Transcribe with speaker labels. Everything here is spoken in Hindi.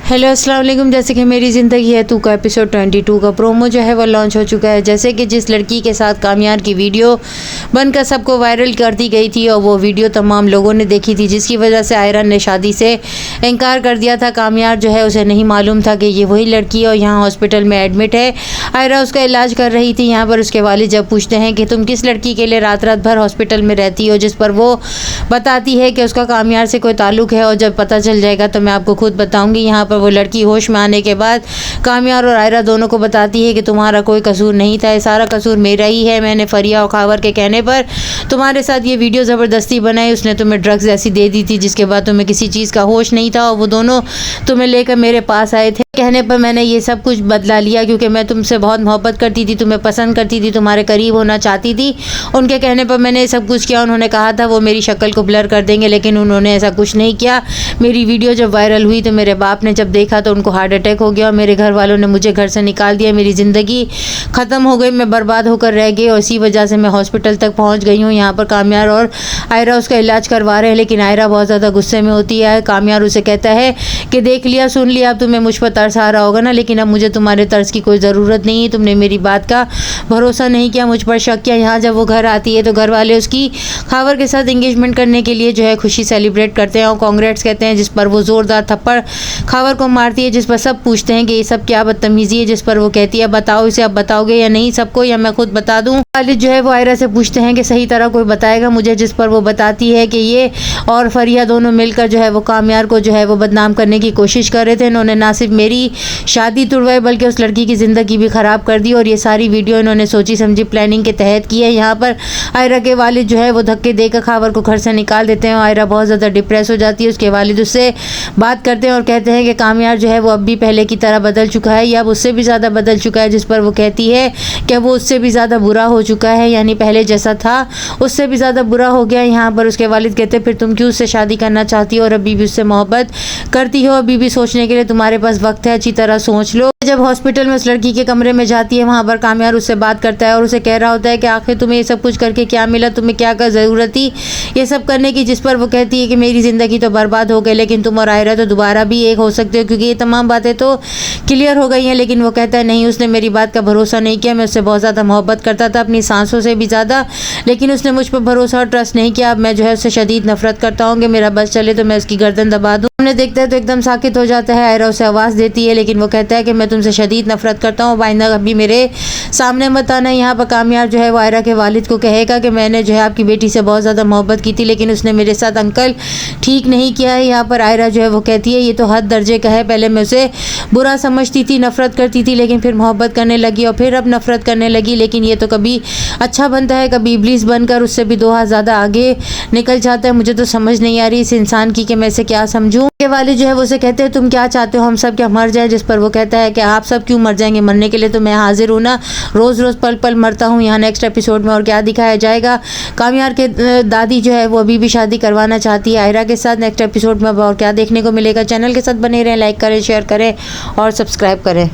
Speaker 1: हेलो अस्सलाम वालेकुम। जैसे कि मेरी ज़िंदगी है 2 का एपिसोड 22 का प्रोमो जो है वो लॉन्च हो चुका है। जैसे कि जिस लड़की के साथ कामयार की वीडियो बनकर सबको वायरल कर दी गई थी और वो वीडियो तमाम लोगों ने देखी थी, जिसकी वजह से आयरन ने शादी से इनकार कर दिया था। कामयार जो है उसे नहीं मालूम था कि ये वही लड़की है और यहाँ हॉस्पिटल में एडमिट है। आयरा उसका इलाज कर रही थी। यहाँ पर उसके वालिद जब पूछते हैं कि तुम किस लड़की के लिए रात रात भर हॉस्पिटल में रहती हो, जिस पर वो बताती है कि उसका कामयार से कोई ताल्लुक़ है और जब पता चल जाएगा तो मैं आपको खुद बताऊँगी। यहाँ पर वो लड़की होश में आने के बाद कामयार और आयरा दोनों को बताती है कि तुम्हारा कोई कसूर नहीं था, ये सारा कसूर मेरा ही है। मैंने फरिया और खावर के कहने पर तुम्हारे साथ ये वीडियो ज़बरदस्ती बनाई। उसने तुम्हें ड्रग्स ऐसी दे दी थी जिसके बाद तुम्हें किसी चीज़ का होश नहीं था और वो दोनों तुम्हें लेकर मेरे पास आए थे। कहने पर मैंने ये सब कुछ बदला लिया क्योंकि मैं तुमसे बहुत मोहब्बत करती थी, तुम्हें पसंद करती थी, तुम्हारे करीब होना चाहती थी। उनके कहने पर मैंने ये सब कुछ किया। उन्होंने कहा था वो मेरी शक्ल को ब्लर कर देंगे, लेकिन उन्होंने ऐसा कुछ नहीं किया। मेरी वीडियो जब वायरल हुई तो मेरे बाप ने जब देखा तो उनको हार्ट अटैक हो गया और मेरे घर वालों ने मुझे घर से निकाल दिया। मेरी ज़िंदगी ख़त्म हो गई, मैं बर्बाद होकर रह गई और इसी वजह से मैं हॉस्पिटल तक पहुँच गई हूँ। यहाँ पर कामयार और आयरा उसका इलाज करवा रहे हैं, लेकिन आयरा बहुत ज़्यादा गुस्से में होती है। कामयार उसे कहता है कि देख लिया, सुन लिया, अब तुम्हें मुझ पर तरस आ रहा होगा ना, लेकिन अब मुझे तुम्हारे तर्स की कोई ज़रूरत नहीं है। तुमने मेरी बात का भरोसा नहीं किया, मुझ पर शक किया। यहाँ जब वो घर आती है तो घर वाले उसकी खावर के साथ एंगेजमेंट करने के लिए जो है खुशी सेलिब्रेट करते हैं और कांग्रेट्स कहते हैं, जिस पर वो ज़ोरदार थप्पड़ खावर को मारती है, जिस पर सब पूछते हैं कि ये सब क्या बदतमीज़ी है, जिस पर वो कहती है बताओ इसे, अब बताओगे या नहीं सबको, या मैं खुद बता दूँ। वालिद जो है वो आयरा से पूछते हैं कि सही तरह कोई बताएगा मुझे, जिस पर वो बताती है कि ये और फरिया दोनों मिलकर जो है वो कामयार को जो है वो बदनाम करने की कोशिश कर रहे थे। इन्होंने ना सिर्फ मेरी शादी तुड़वाई बल्कि उस लड़की की ज़िंदगी भी ख़राब कर दी और ये सारी वीडियो इन्होंने सोची समझी प्लानिंग के तहत की है। यहाँ पर आयरा के वालिद जो है वो धक्के देकर खावर को घर से निकाल देते हैं और आयरा बहुत ज़्यादा डिप्रेस हो जाती है। उसके वालिद उससे बात करते हैं और कहते हैं कि कामयार जो है वो अब भी पहले की तरह बदल चुका है या अब उससे भी ज़्यादा बदल चुका है, जिस पर वो कहती है कि वो उससे भी ज़्यादा बुरा हो चुका है, यानी पहले जैसा था उससे भी ज़्यादा बुरा हो गया। यहाँ पर उसके वालिद कहते हैं फिर तुम क्यों उससे शादी करना चाहती हो और अभी भी उससे मोहब्बत करती हो, अभी भी सोचने के लिए तुम्हारे पास वक्त है, अच्छी तरह सोच लो। जब हॉस्पिटल में उस लड़की के कमरे में जाती है, वहाँ पर कामयार उससे बात करता है और उसे कह रहा होता है कि आखिर तुम्हें ये सब कुछ करके क्या मिला, तुम्हें क्या का ज़रूरत थी ये सब करने की, जिस पर वो कहती है कि मेरी ज़िंदगी तो बर्बाद हो गई, लेकिन तुम और आयरा तो दोबारा भी एक हो सकते हो क्योंकि ये तमाम बातें तो क्लियर हो गई हैं। लेकिन वो कहता है नहीं, उसने मेरी बात का भरोसा नहीं किया, मैं उससे बहुत ज़्यादा मोहब्बत करता था, अपनी सांसों से भी ज़्यादा, लेकिन उसने मुझ पर भरोसा और ट्रस्ट नहीं किया। अब मैं जो है उससे शदीद नफरत करता हूँ कि मेरा बस चले तो मैं उसकी गर्दन दबा दूँ। उन्हें देखता है तो एकदम साकित हो जाता है। आयरा उसे आवाज़ देती है, लेकिन वो कहता है कि मैं तुमसे शदीद नफरत करता हूँ, आइंदा कभी मेरे सामने मत आना। यहाँ पर कामयार जो है वो आयरा के वालिद को कहेगा कि मैंने जो है आपकी बेटी से बहुत ज़्यादा मोहब्बत की थी, लेकिन उसने मेरे साथ अंकल ठीक नहीं किया है। यहाँ पर आयरा जो है वो कहती है ये तो हद दर्जे का है, पहले मैं उसे बुरा समझती थी, नफरत करती थी, लेकिन फिर मोहब्बत करने लगी और फिर अब नफरत करने लगी, लेकिन ये तो कभी अच्छा बनता है कभी इब्लीस बनकर उससे भी 2 हाथ ज़्यादा आगे निकल जाता है। मुझे तो समझ नहीं आ रही इस इंसान की कि मैं इसे क्या समझूँ। के वाले जो है वो उसे कहते हैं तुम क्या चाहते हो, हम सब क्या मर जाएं, जिस पर वो कहता है कि आप सब क्यों मर जाएंगे, मरने के लिए तो मैं हाजिर हूँ ना, रोज़ रोज़ पल पल मरता हूँ। यहाँ नेक्स्ट एपिसोड में और क्या दिखाया जाएगा। कामयार के दादी जो है वो अभी भी शादी करवाना चाहती है आयरा के साथ। नेक्स्ट एपिसोड में और क्या देखने को मिलेगा। चैनल के साथ बने रहें, लाइक करें, शेयर करें और सब्सक्राइब करें।